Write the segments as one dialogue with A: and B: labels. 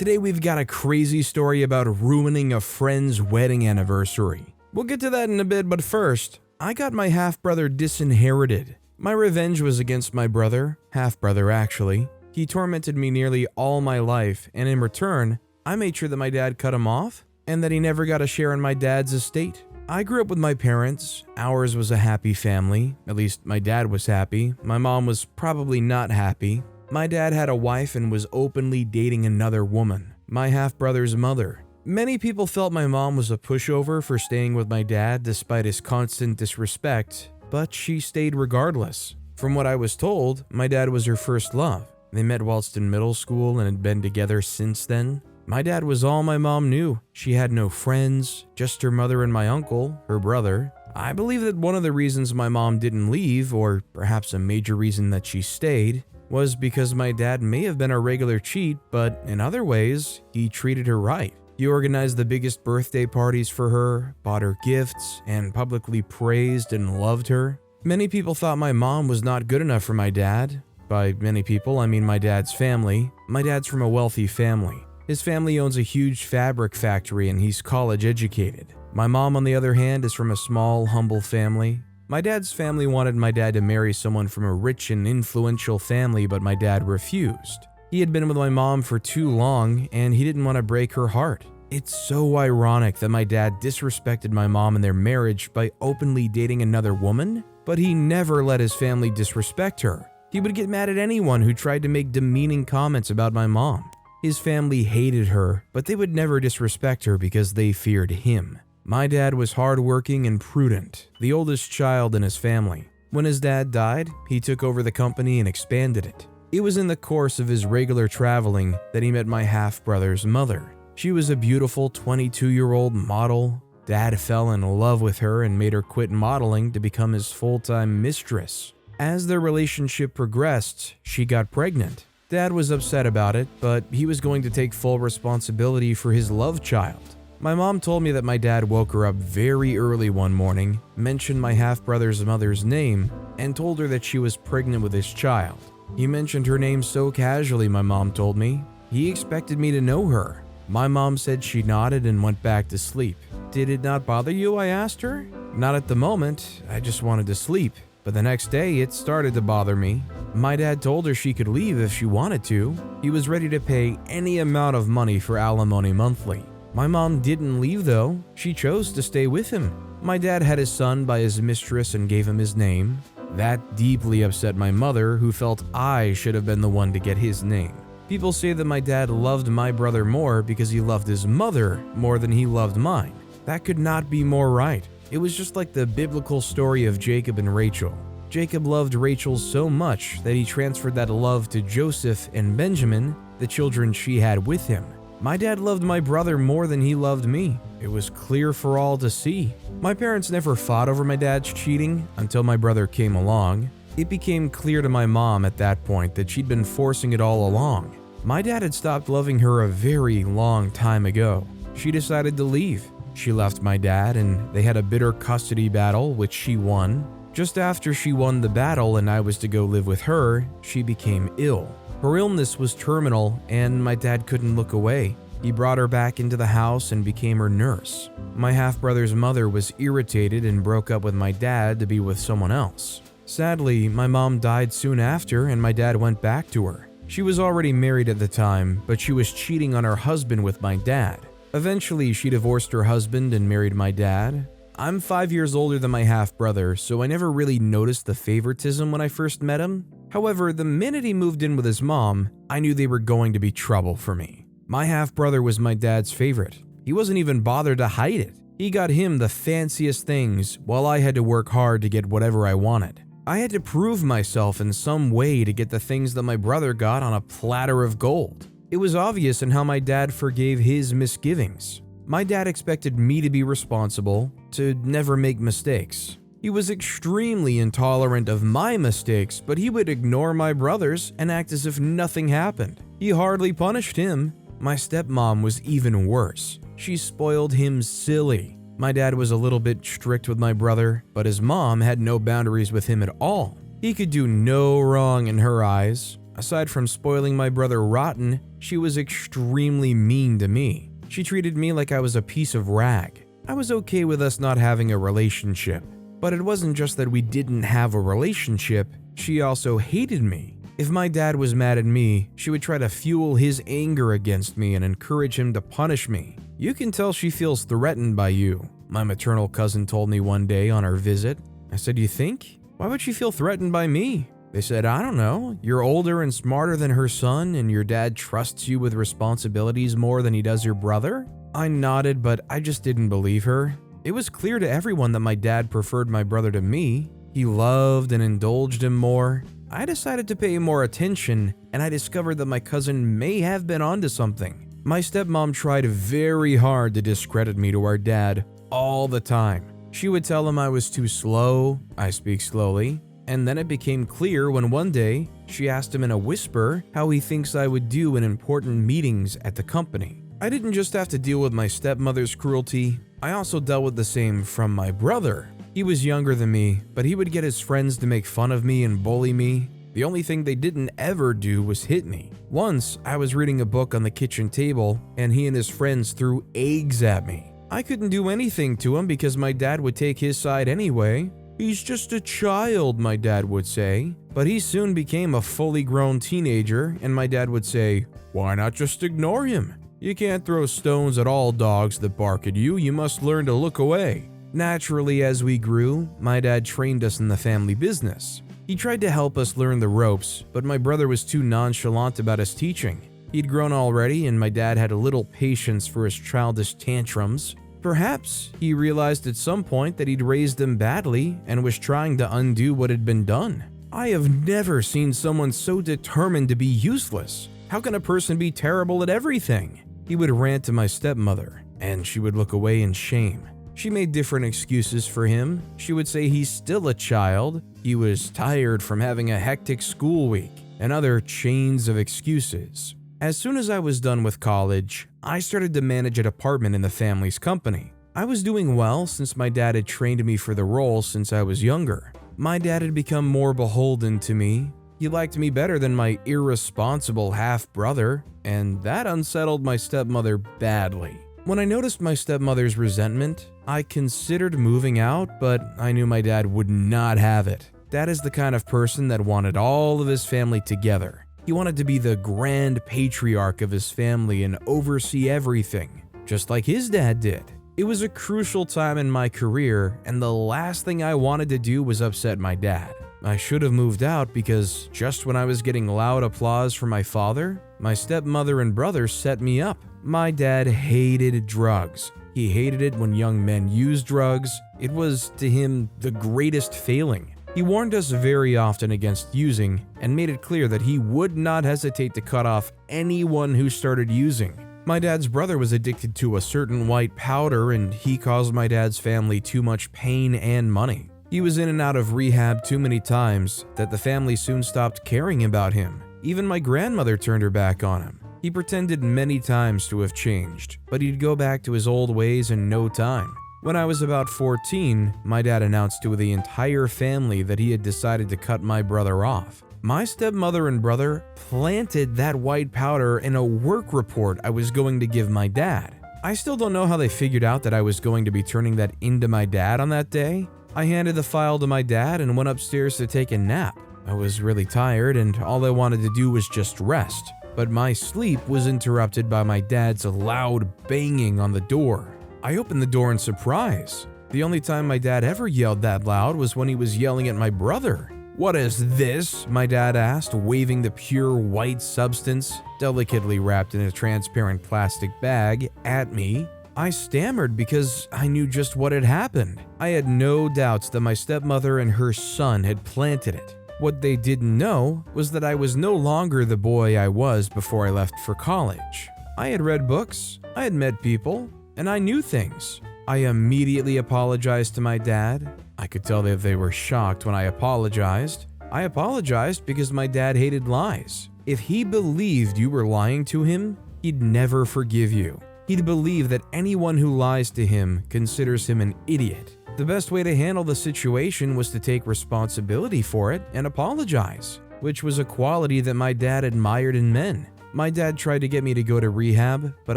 A: Today we've got a crazy story about ruining a friend's wedding anniversary. We'll get to that in a bit, but first, I got my half-brother disinherited. My revenge was against my brother, half-brother actually. He tormented me nearly all my life, and in return, I made sure that my dad cut him off and that he never got a share in my dad's estate. I grew up with my parents. Ours was a happy family. At least my dad was happy. My mom was probably not happy. My dad had a wife and was openly dating another woman, my half-brother's mother. Many people felt my mom was a pushover for staying with my dad despite his constant disrespect, but she stayed regardless. From what I was told, my dad was her first love. They met whilst in middle school and had been together since then. My dad was all my mom knew. She had no friends, just her mother and my uncle, her brother. I believe that one of the reasons my mom didn't leave, or perhaps a major reason that she stayed, was because my dad may have been a regular cheat, but in other ways, he treated her right. He organized the biggest birthday parties for her, bought her gifts, and publicly praised and loved her. Many people thought my mom was not good enough for my dad. By many people, I mean my dad's family. My dad's from a wealthy family. His family owns a huge fabric factory and he's college educated. My mom, on the other hand, is from a small, humble family. My dad's family wanted my dad to marry someone from a rich and influential family, but my dad refused. He had been with my mom for too long, and he didn't want to break her heart. It's so ironic that my dad disrespected my mom in their marriage by openly dating another woman, but he never let his family disrespect her. He would get mad at anyone who tried to make demeaning comments about my mom. His family hated her, but they would never disrespect her because they feared him. My dad was hardworking and prudent, the oldest child in his family. When his dad died, he took over the company and expanded it. It was in the course of his regular traveling that he met my half-brother's mother. She was a beautiful 22-year-old model. Dad fell in love with her and made her quit modeling to become his full-time mistress. As their relationship progressed, she got pregnant. Dad was upset about it, but he was going to take full responsibility for his love child. My mom told me that my dad woke her up very early one morning, mentioned my half-brother's mother's name, and told her that she was pregnant with his child. He mentioned her name so casually, my mom told me. He expected me to know her. My mom said she nodded and went back to sleep. "Did it not bother you?" I asked her. "Not at the moment, I just wanted to sleep. But the next day, it started to bother me." My dad told her she could leave if she wanted to. He was ready to pay any amount of money for alimony monthly. My mom didn't leave though. She chose to stay with him. My dad had his son by his mistress and gave him his name. That deeply upset my mother, who felt I should have been the one to get his name. People say that my dad loved my brother more because he loved his mother more than he loved mine. That could not be more right. It was just like the biblical story of Jacob and Rachel. Jacob loved Rachel so much that he transferred that love to Joseph and Benjamin, the children she had with him. My dad loved my brother more than he loved me. It was clear for all to see. My parents never fought over my dad's cheating until my brother came along. It became clear to my mom at that point that she'd been forcing it all along. My dad had stopped loving her a very long time ago. She decided to leave. She left my dad and they had a bitter custody battle, which she won. Just after she won the battle and I was to go live with her, she became ill. Her illness was terminal and my dad couldn't look away. He brought her back into the house and became her nurse. My half-brother's mother was irritated and broke up with my dad to be with someone else. Sadly, my mom died soon after and my dad went back to her. She was already married at the time, but she was cheating on her husband with my dad. Eventually, she divorced her husband and married my dad. I'm 5 years older than my half-brother, so I never really noticed the favoritism when I first met him. However, the minute he moved in with his mom, I knew they were going to be trouble for me. My half-brother was my dad's favorite. He wasn't even bothered to hide it. He got him the fanciest things, while I had to work hard to get whatever I wanted. I had to prove myself in some way to get the things that my brother got on a platter of gold. It was obvious in how my dad forgave his misgivings. My dad expected me to be responsible, to never make mistakes. He was extremely intolerant of my mistakes, but he would ignore my brothers and act as if nothing happened. He hardly punished him. My stepmom was even worse. She spoiled him silly. My dad was a little bit strict with my brother, but his mom had no boundaries with him at all. He could do no wrong in her eyes. Aside from spoiling my brother rotten, she was extremely mean to me. She treated me like I was a piece of rag. I was okay with us not having a relationship, but it wasn't just that we didn't have a relationship, she also hated me. If my dad was mad at me, she would try to fuel his anger against me and encourage him to punish me. You can tell she feels threatened by you, my maternal cousin told me one day on our visit. I said, "You think? Why would she feel threatened by me?" They said, "I don't know. You're older and smarter than her son, and your dad trusts you with responsibilities more than he does your brother?" I nodded, but I just didn't believe her. It was clear to everyone that my dad preferred my brother to me. He loved and indulged him more. I decided to pay more attention, and I discovered that my cousin may have been onto something. My stepmom tried very hard to discredit me to our dad all the time. She would tell him I was too slow, I speak slowly, and then it became clear when one day she asked him in a whisper how he thinks I would do in important meetings at the company. I didn't just have to deal with my stepmother's cruelty, I also dealt with the same from my brother. He was younger than me, but he would get his friends to make fun of me and bully me. The only thing they didn't ever do was hit me. Once, I was reading a book on the kitchen table, and he and his friends threw eggs at me. I couldn't do anything to him because my dad would take his side anyway. "He's just a child," my dad would say. But he soon became a fully grown teenager, and my dad would say, "Why not just ignore him? You can't throw stones at all dogs that bark at you, you must learn to look away." Naturally, as we grew, my dad trained us in the family business. He tried to help us learn the ropes, but my brother was too nonchalant about his teaching. He'd grown already, and my dad had a little patience for his childish tantrums. Perhaps he realized at some point that he'd raised him badly and was trying to undo what had been done. I have never seen someone so determined to be useless. How can a person be terrible at everything? He would rant to my stepmother, and she would look away in shame. She made different excuses for him. She would say he's still a child, he was tired from having a hectic school week, and other chains of excuses. As soon as I was done with college, I started to manage a department in the family's company. I was doing well since my dad had trained me for the role since I was younger. My dad had become more beholden to me. He liked me better than my irresponsible half-brother, and that unsettled my stepmother badly. When I noticed my stepmother's resentment, I considered moving out, but I knew my dad would not have it. Dad is the kind of person that wanted all of his family together. He wanted to be the grand patriarch of his family and oversee everything, just like his dad did. It was a crucial time in my career, and the last thing I wanted to do was upset my dad. I should have moved out because just when I was getting loud applause from my father, my stepmother and brother set me up. My dad hated drugs. He hated it when young men used drugs. It was, to him, the greatest failing. He warned us very often against using and made it clear that he would not hesitate to cut off anyone who started using. My dad's brother was addicted to a certain white powder, and he caused my dad's family too much pain and money. He was in and out of rehab too many times that the family soon stopped caring about him. Even my grandmother turned her back on him. He pretended many times to have changed, but he'd go back to his old ways in no time. When I was about 14, my dad announced to the entire family that he had decided to cut my brother off. My stepmother and brother planted that white powder in a work report I was going to give my dad. I still don't know how they figured out that I was going to be turning that into my dad on that day. I handed the file to my dad and went upstairs to take a nap. I was really tired and all I wanted to do was just rest. But my sleep was interrupted by my dad's loud banging on the door. I opened the door in surprise. The only time my dad ever yelled that loud was when he was yelling at my brother. "What is this?" my dad asked, waving the pure white substance, delicately wrapped in a transparent plastic bag, at me. I stammered because I knew just what had happened. I had no doubts that my stepmother and her son had planted it. What they didn't know was that I was no longer the boy I was before I left for college. I had read books, I had met people, and I knew things. I immediately apologized to my dad. I could tell that they were shocked when I apologized. I apologized because my dad hated lies. If he believed you were lying to him, he'd never forgive you. He'd believe that anyone who lies to him considers him an idiot. The best way to handle the situation was to take responsibility for it and apologize. which was a quality that my dad admired in men. My dad tried to get me to go to rehab, but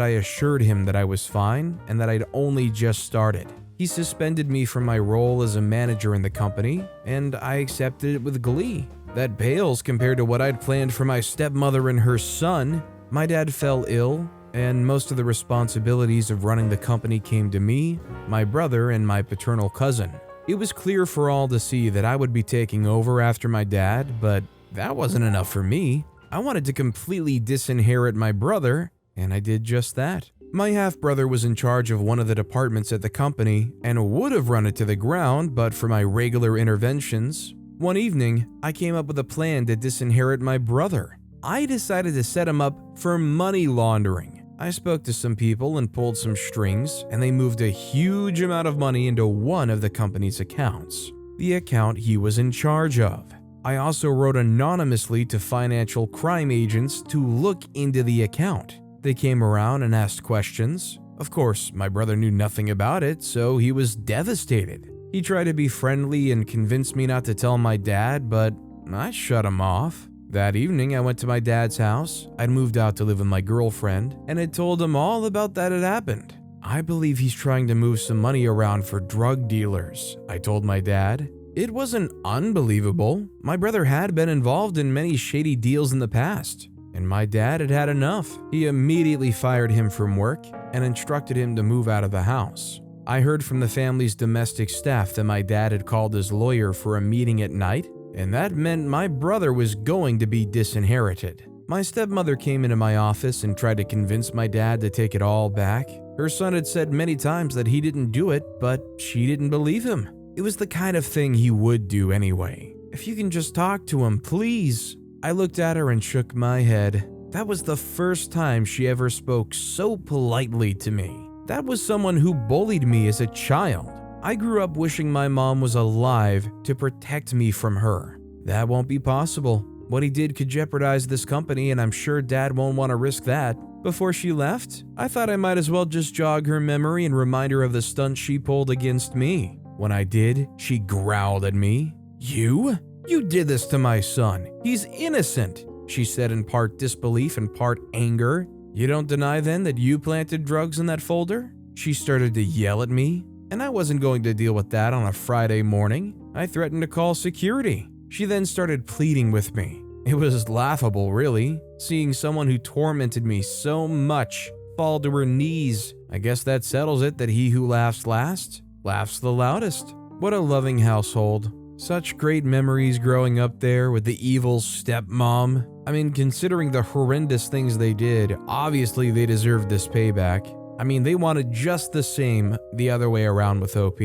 A: I assured him that I was fine and that I'd only just started. He suspended me from my role as a manager in the company, and I accepted it with glee. That pales compared to what I'd planned for my stepmother and her son. My dad fell ill, and most of the responsibilities of running the company came to me, my brother, and my paternal cousin. It was clear for all to see that I would be taking over after my dad, but that wasn't enough for me. I wanted to completely disinherit my brother, and I did just that. My half-brother was in charge of one of the departments at the company and would have run it to the ground but for my regular interventions. One evening, I came up with a plan to disinherit my brother. I decided to set him up for money laundering. I spoke to some people and pulled some strings, and they moved a huge amount of money into one of the company's accounts, the account he was in charge of. I also wrote anonymously to financial crime agents to look into the account. They came around and asked questions. Of course, my brother knew nothing about it, so he was devastated. He tried to be friendly and convince me not to tell my dad, but I shut him off. That evening, I went to my dad's house. I'd moved out to live with my girlfriend, and had told him all about that had happened. I believe he's trying to move some money around for drug dealers, I told my dad. It wasn't unbelievable. My brother had been involved in many shady deals in the past, and my dad had had enough. He immediately fired him from work and instructed him to move out of the house. I heard from the family's domestic staff that my dad had called his lawyer for a meeting at night, and that meant my brother was going to be disinherited. My stepmother came into my office and tried to convince my dad to take it all back. Her son had said many times that he didn't do it, but she didn't believe him. It was the kind of thing he would do anyway. If you can just talk to him, please. I looked at her and shook my head. That was the first time she ever spoke so politely to me. That was someone who bullied me as a child. I grew up wishing my mom was alive to protect me from her. That won't be possible. What he did could jeopardize this company, and I'm sure Dad won't want to risk that. Before she left, I thought I might as well just jog her memory and remind her of the stunt she pulled against me. When I did, she growled at me. You did this to my son. He's innocent, she said in part disbelief and part anger. You don't deny then that you planted drugs in that folder? She started to yell at me, and I wasn't going to deal with that on a Friday morning. I threatened to call security. She then started pleading with me. It was laughable, really, seeing someone who tormented me so much fall to her knees. I guess that settles it that he who laughs last laughs the loudest. What a loving household. Such great memories growing up there with the evil stepmom. I mean, considering the horrendous things they did, obviously they deserved this payback. I mean, they wanted just the same the other way around with OP.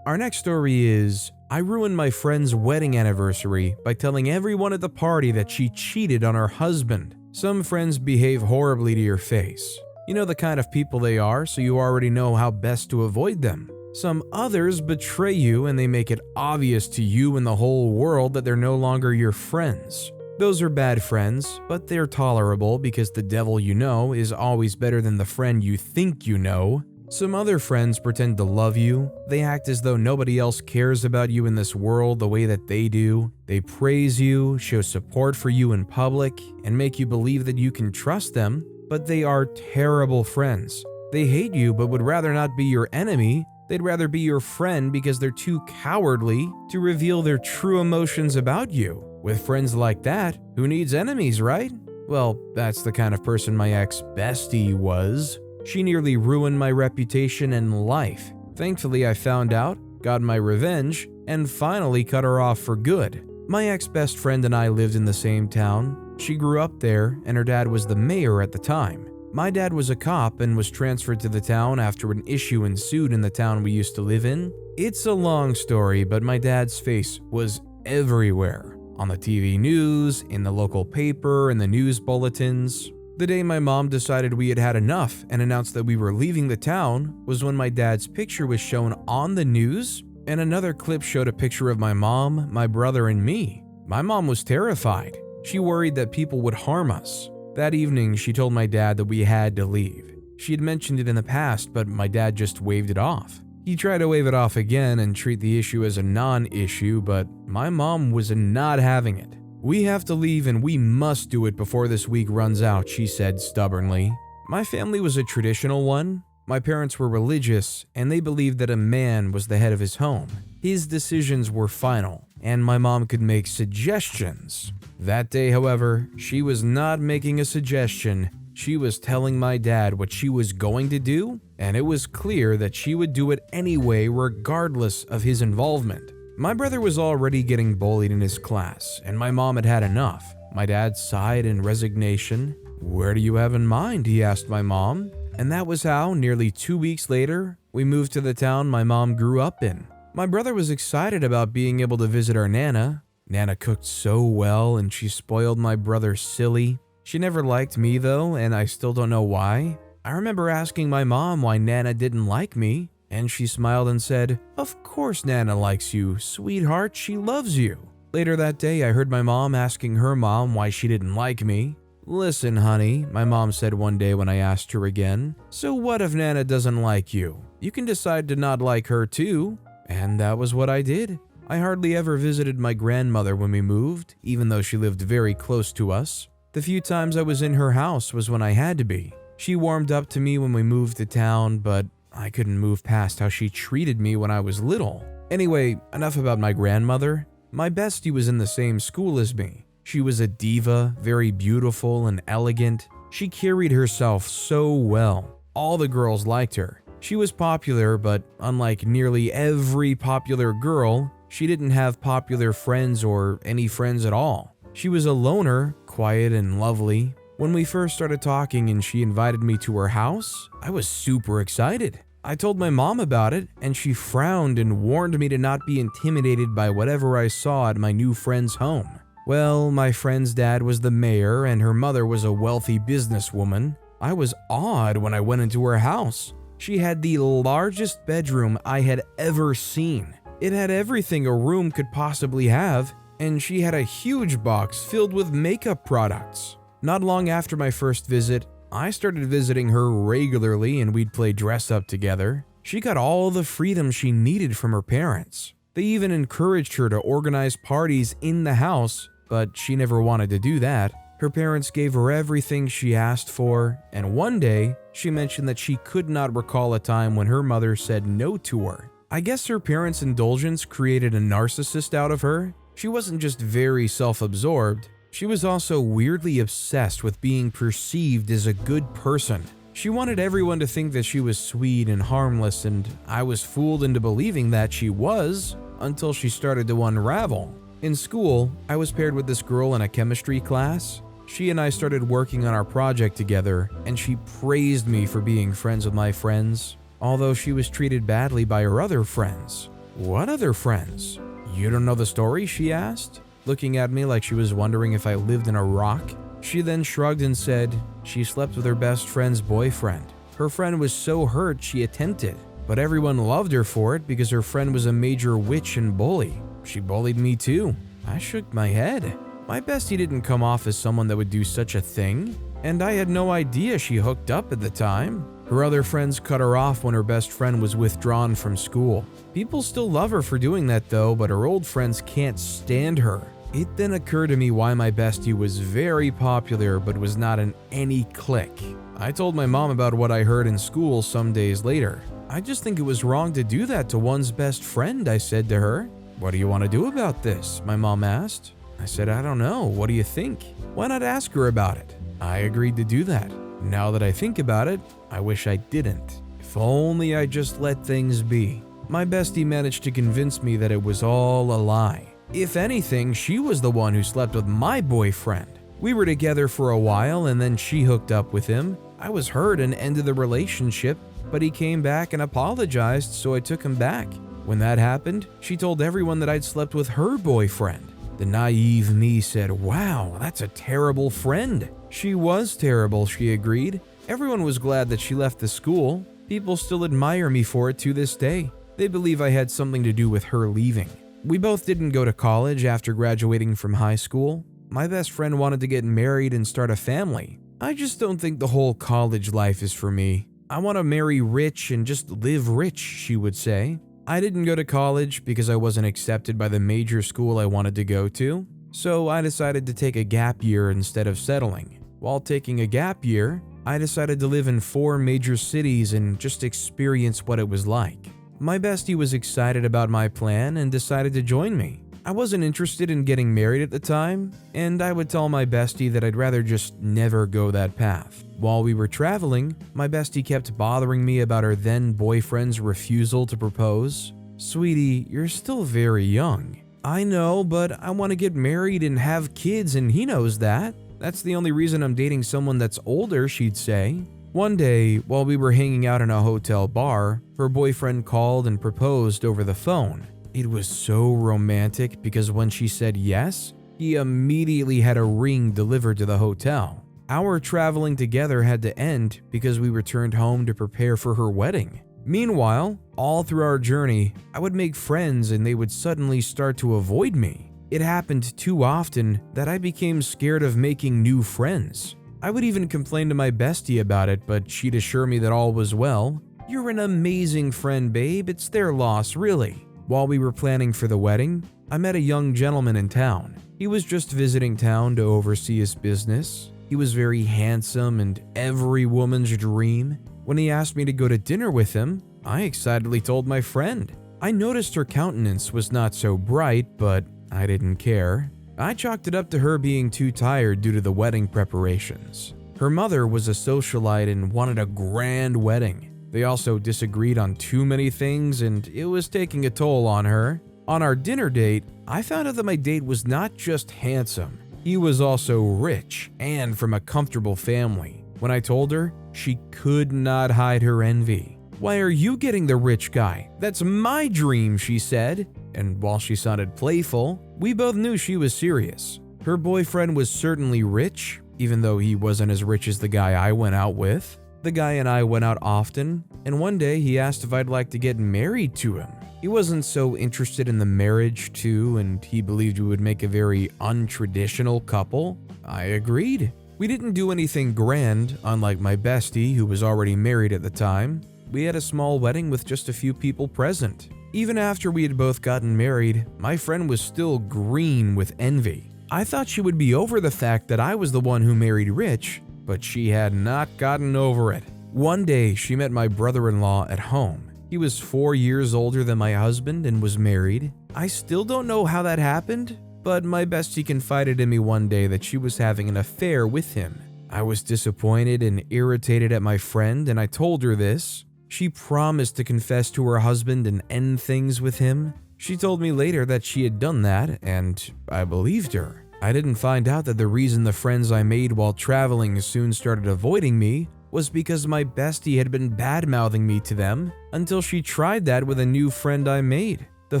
A: Our next story is, I ruined my friend's wedding anniversary by telling everyone at the party that she cheated on her husband. Some friends behave horribly to your face. You know the kind of people they are, so you already know how best to avoid them. Some others betray you and they make it obvious to you and the whole world that they're no longer your friends. Those are bad friends, but they're tolerable because the devil you know is always better than the friend you think you know. Some other friends pretend to love you. They act as though nobody else cares about you in this world the way that they do. They praise you, show support for you in public, and make you believe that you can trust them, but they are terrible friends. They hate you but would rather not be your enemy. They'd rather be your friend because they're too cowardly to reveal their true emotions about you. With friends like that, who needs enemies, right? Well, that's the kind of person my ex-bestie was. She nearly ruined my reputation and life. Thankfully, I found out, got my revenge, and finally cut her off for good. My ex-best friend and I lived in the same town. She grew up there, and her dad was the mayor at the time. My dad was a cop and was transferred to the town after an issue ensued in the town we used to live in. It's a long story, but my dad's face was everywhere. On the TV news, in the local paper, in the news bulletins. The day my mom decided we had had enough and announced that we were leaving the town was when my dad's picture was shown on the news, and another clip showed a picture of my mom, my brother, and me. My mom was terrified. She worried that people would harm us. That evening, she told my dad that we had to leave. She had mentioned it in the past, but my dad just waved it off. He tried to wave it off again and treat the issue as a non-issue, but my mom was not having it. "We have to leave and we must do it before this week runs out," she said stubbornly. My family was a traditional one. My parents were religious, and they believed that a man was the head of his home. His decisions were final, and my mom could make suggestions. That day, however, she was not making a suggestion. She was telling my dad what she was going to do, and it was clear that she would do it anyway regardless of his involvement. My brother was already getting bullied in his class, and my mom had had enough. My dad sighed in resignation. "Where do you have in mind?" he asked my mom. And that was how, nearly 2 weeks later, we moved to the town my mom grew up in. My brother was excited about being able to visit our Nana. Nana cooked so well and she spoiled my brother silly. She never liked me though, and I still don't know why. I remember asking my mom why Nana didn't like me, and she smiled and said, "Of course Nana likes you, sweetheart, she loves you." Later that day, I heard my mom asking her mom why she didn't like me. "Listen, honey," my mom said one day when I asked her again, "so what if Nana doesn't like you? You can decide to not like her too." And that was what I did. I hardly ever visited my grandmother when we moved, even though she lived very close to us. The few times I was in her house was when I had to be. She warmed up to me when we moved to town, but I couldn't move past how she treated me when I was little. Anyway, enough about my grandmother. My bestie was in the same school as me. She was a diva, very beautiful and elegant. She carried herself so well. All the girls liked her. She was popular, but unlike nearly every popular girl, she didn't have popular friends or any friends at all. She was a loner, quiet and lovely. When we first started talking and she invited me to her house, I was super excited. I told my mom about it, and she frowned and warned me to not be intimidated by whatever I saw at my new friend's home. Well, my friend's dad was the mayor and her mother was a wealthy businesswoman. I was awed when I went into her house. She had the largest bedroom I had ever seen. It had everything a room could possibly have, and she had a huge box filled with makeup products. Not long after my first visit, I started visiting her regularly and we'd play dress up together. She got all the freedom she needed from her parents. They even encouraged her to organize parties in the house, but she never wanted to do that. Her parents gave her everything she asked for, and one day, she mentioned that she could not recall a time when her mother said no to her. I guess her parents' indulgence created a narcissist out of her. She wasn't just very self-absorbed, she was also weirdly obsessed with being perceived as a good person. She wanted everyone to think that she was sweet and harmless, and I was fooled into believing that she was, until she started to unravel. In school, I was paired with this girl in a chemistry class. She and I started working on our project together, and she praised me for being friends with my friends, although she was treated badly by her other friends. "What other friends? You don't know the story?" she asked, looking at me like she was wondering if I lived in a rock. She then shrugged and said she slept with her best friend's boyfriend. Her friend was so hurt she attempted, but everyone loved her for it because her friend was a major witch and bully. She bullied me too. I shook my head. My bestie didn't come off as someone that would do such a thing, and I had no idea she hooked up at the time. Her other friends cut her off when her best friend was withdrawn from school. People still love her for doing that though, but her old friends can't stand her. It then occurred to me why my bestie was very popular but was not in any clique. I told my mom about what I heard in school some days later. "I just think it was wrong to do that to one's best friend," I said to her. "What do you want to do about this?" my mom asked. I said, "I don't know. What do you think?" "Why not ask her about it?" I agreed to do that. Now that I think about it, I wish I didn't. If only I just let things be. My bestie managed to convince me that it was all a lie. If anything, she was the one who slept with my boyfriend. We were together for a while and then she hooked up with him. I was hurt and ended the relationship, but he came back and apologized, so I took him back. When that happened, she told everyone that I'd slept with her boyfriend. The naive me said, "Wow, that's a terrible friend." She was terrible, she agreed. Everyone was glad that she left the school. People still admire me for it to this day. They believe I had something to do with her leaving. We both didn't go to college after graduating from high school. My best friend wanted to get married and start a family. I just don't think the whole college life is for me. "I want to marry rich and just live rich," she would say. I didn't go to college because I wasn't accepted by the major school I wanted to go to. So I decided to take a gap year instead of settling. While taking a gap year, I decided to live in 4 major cities and just experience what it was like. My bestie was excited about my plan and decided to join me. I wasn't interested in getting married at the time, and I would tell my bestie that I'd rather just never go that path. While we were traveling, my bestie kept bothering me about her then boyfriend's refusal to propose. "Sweetie, you're still very young." "I know, but I want to get married and have kids, and he knows that. That's the only reason I'm dating someone that's older," she'd say. One day, while we were hanging out in a hotel bar, her boyfriend called and proposed over the phone. It was so romantic because when she said yes, he immediately had a ring delivered to the hotel. Our traveling together had to end because we returned home to prepare for her wedding. Meanwhile, all through our journey, I would make friends and they would suddenly start to avoid me. It happened too often that I became scared of making new friends. I would even complain to my bestie about it, but she'd assure me that all was well. "You're an amazing friend, babe. It's their loss, really." While we were planning for the wedding, I met a young gentleman in town. He was just visiting town to oversee his business. He was very handsome and every woman's dream. When he asked me to go to dinner with him, I excitedly told my friend. I noticed her countenance was not so bright, but I didn't care. I chalked it up to her being too tired due to the wedding preparations. Her mother was a socialite and wanted a grand wedding. They also disagreed on too many things and it was taking a toll on her. On our dinner date, I found out that my date was not just handsome, he was also rich and from a comfortable family. When I told her, she could not hide her envy. "Why are you getting the rich guy? That's my dream," she said. And while she sounded playful, we both knew she was serious. Her boyfriend was certainly rich, even though he wasn't as rich as the guy I went out with. The guy and I went out often, and one day he asked if I'd like to get married to him. He wasn't so interested in the marriage too, and he believed we would make a very untraditional couple. I agreed. We didn't do anything grand, unlike my bestie who was already married at the time. We had a small wedding with just a few people present. Even after we had both gotten married, my friend was still green with envy. I thought she would be over the fact that I was the one who married rich, but she had not gotten over it. One day, she met my brother-in-law at home. He was 4 years older than my husband and was married. I still don't know how that happened, but my bestie confided in me one day that she was having an affair with him. I was disappointed and irritated at my friend, and I told her this. She promised to confess to her husband and end things with him. She told me later that she had done that, and I believed her. I didn't find out that the reason the friends I made while traveling soon started avoiding me was because my bestie had been bad-mouthing me to them until she tried that with a new friend I made. The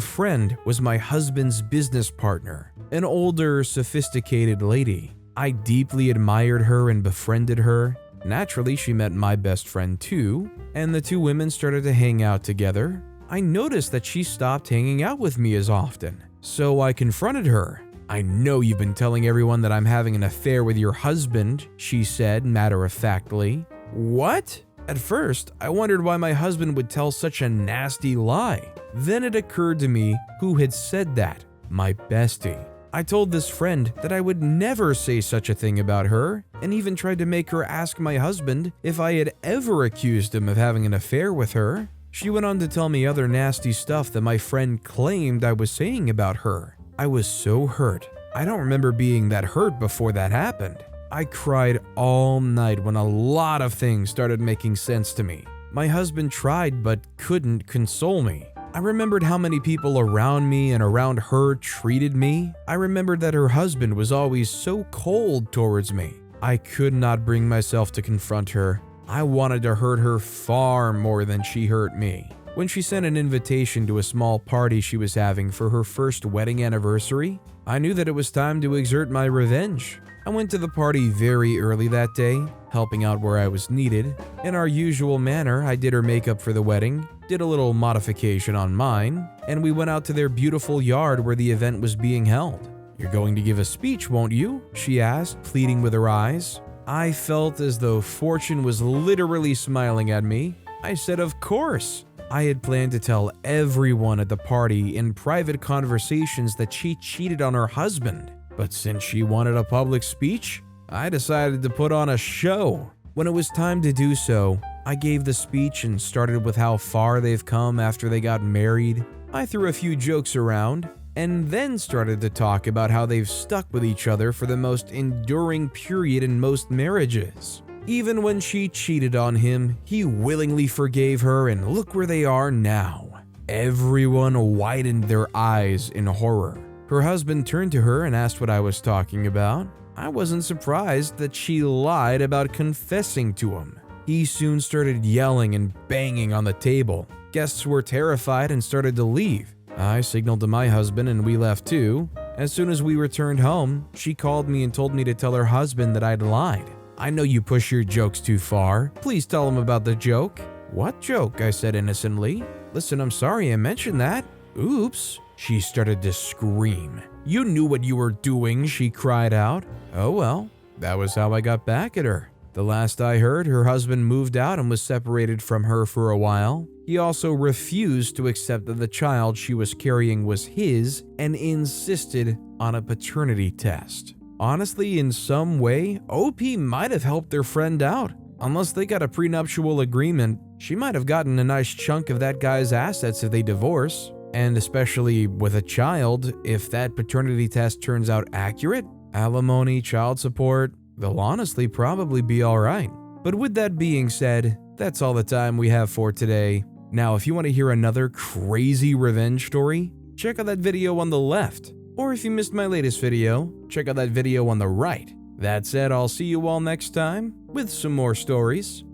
A: friend was my husband's business partner, an older, sophisticated lady. I deeply admired her and befriended her. Naturally, she met my best friend too, and the two women started to hang out together. I noticed that she stopped hanging out with me as often, so I confronted her. "I know you've been telling everyone that I'm having an affair with your husband," she said matter-of-factly. "What?" At first, I wondered why my husband would tell such a nasty lie. Then it occurred to me who had said that. My bestie. I told this friend that I would never say such a thing about her, and even tried to make her ask my husband if I had ever accused him of having an affair with her. She went on to tell me other nasty stuff that my friend claimed I was saying about her. I was so hurt. I don't remember being that hurt before that happened. I cried all night when a lot of things started making sense to me. My husband tried but couldn't console me. I remembered how many people around me and around her treated me. I remembered that her husband was always so cold towards me. I could not bring myself to confront her. I wanted to hurt her far more than she hurt me. When she sent an invitation to a small party she was having for her first wedding anniversary, I knew that it was time to exert my revenge. I went to the party very early that day, helping out where I was needed. In our usual manner, I did her makeup for the wedding, did a little modification on mine, and we went out to their beautiful yard where the event was being held. "You're going to give a speech, won't you?" she asked, pleading with her eyes. I felt as though fortune was literally smiling at me. I said, "Of course." I had planned to tell everyone at the party in private conversations that she cheated on her husband, But since she wanted a public speech, I decided to put on a show. When it was time to do so, I gave the speech and started with how far they've come after they got married. I threw a few jokes around and then started to talk about how they've stuck with each other for the most enduring period in most marriages. Even when she cheated on him, he willingly forgave her, and look where they are now. Everyone widened their eyes in horror. Her husband turned to her and asked what I was talking about. I wasn't surprised that she lied about confessing to him. He soon started yelling and banging on the table. Guests were terrified and started to leave. I signaled to my husband and we left too. As soon as we returned home, she called me and told me to tell her husband that I'd lied. I know you push your jokes too far. Please tell him about the joke. What joke? I said innocently. Listen, I'm sorry I mentioned that. Oops. She started to scream. You knew what you were doing, she cried out. Oh well, that was how I got back at her. The last I heard, her husband moved out and was separated from her for a while. He also refused to accept that the child she was carrying was his and insisted on a paternity test. Honestly, in some way, OP might have helped their friend out. Unless they got a prenuptial agreement, she might have gotten a nice chunk of that guy's assets if they divorce. And especially with a child, if that paternity test turns out accurate, alimony, child support, they'll honestly probably be alright. But with that being said, that's all the time we have for today. Now, if you want to hear another crazy revenge story, check out that video on the left. Or if you missed my latest video, check out that video on the right. That said, I'll see you all next time with some more stories.